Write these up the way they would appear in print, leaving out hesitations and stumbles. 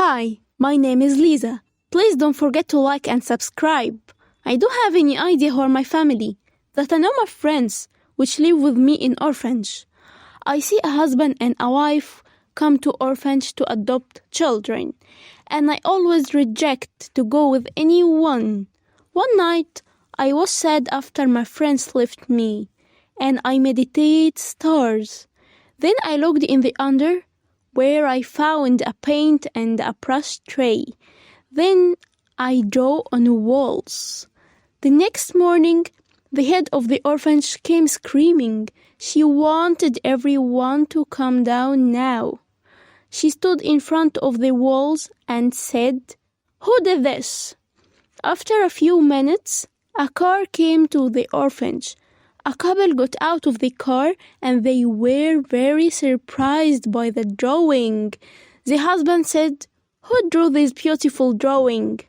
Hi, my name is Lisa. Please don't forget to like and subscribe. I don't have any idea who are my family, that I know my friends, which live with me in orphanage. I see a husband and a wife come to orphanage to adopt children, and I always reject to go with anyone. One night, I was sad after my friends left me, and I meditate stars. Then I looked in the under, where I found a paint and a brush tray. Then I draw on the walls. The next morning, the head of the orphanage came screaming. She wanted everyone to come down now. She stood in front of the walls and said, "Who did this?" After a few minutes, a car came to the orphanage. A couple got out of the car and they were very surprised by the drawing. The husband said, "Who drew this beautiful drawing?"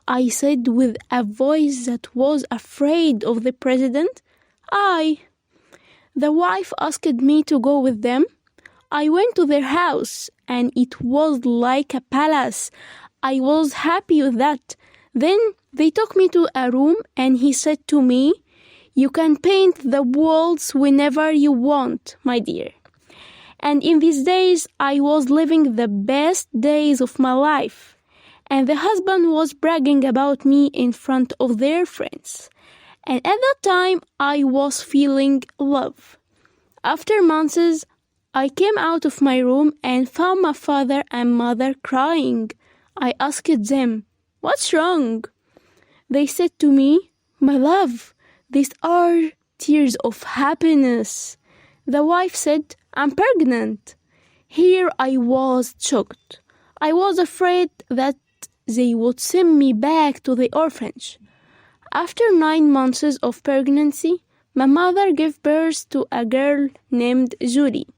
I said with a voice that was afraid of the president, "I." The wife asked me to go with them. I went to their house and it was like a palace. I was happy with that. Then they took me to a room and he said to me, "You can paint the walls whenever you want, my dear." And in these days, I was living the best days of my life. And the husband was bragging about me in front of their friends. And at that time, I was feeling love. After months, I came out of my room and found my father and mother crying. I asked them, "What's wrong?" They said to me, "My love, these are tears of happiness." The wife said, "I'm pregnant." Here I was shocked. I was afraid that they would send me back to the orphanage. After 9 months of pregnancy, my mother gave birth to a girl named Julie.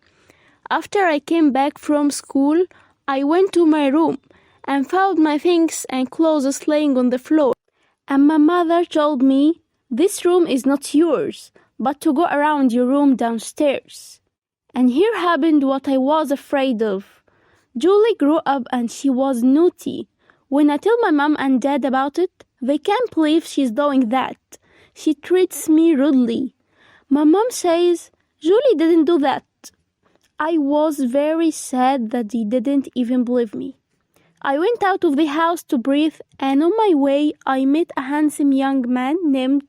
After I came back from school, I went to my room and found my things and clothes laying on the floor. And my mother told me, "This room is not yours, but to go around your room downstairs." And here happened what I was afraid of. Julie grew up and she was naughty. When I tell my mom and dad about it, they can't believe she's doing that. She treats me rudely. My mom says, "Julie didn't do that." I was very sad that they didn't even believe me. I went out of the house to breathe, and on my way, I met a handsome young man named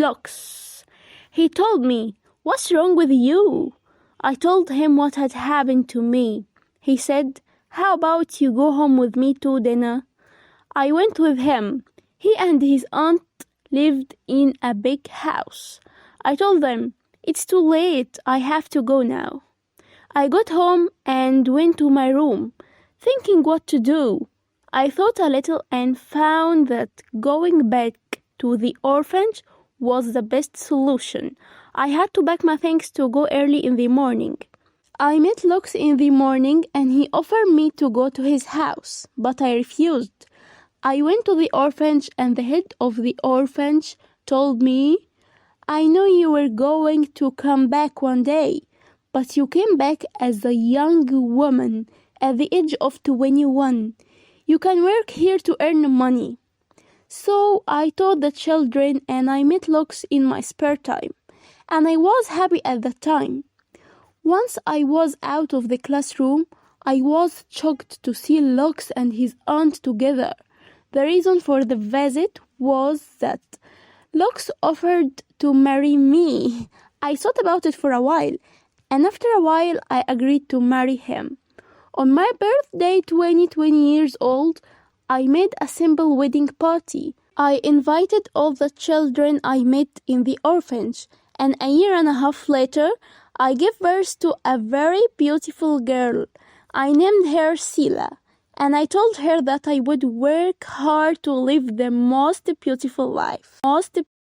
Lux. He told me, "What's wrong with you?" I told him what had happened to me. He said, "How about you go home with me to dinner?" I went with him. He and his aunt lived in a big house. I told them, "It's too late. I have to go now." I got home and went to my room, thinking what to do. I thought a little and found that going back to the orphanage was the best solution. I had to pack my things to go early in the morning. I met Lux in the morning and he offered me to go to his house, but I refused. I went to the orphanage and the head of the orphanage told me, "I know you were going to come back one day, but you came back as a young woman at the age of 21. You can work here to earn money." So I taught the children and I met Lux in my spare time, and I was happy at the time. Once I was out of the classroom, I was shocked to see Lux and his aunt together. The reason for the visit was that Lux offered to marry me. I thought about it for a while, and after a while I agreed to marry him. On my birthday, 20 years old, I made a simple wedding party. I invited all the children I met in the orphanage, and a year and a half later, I gave birth to a very beautiful girl. I named her Sila, and I told her that I would work hard to live the most beautiful life.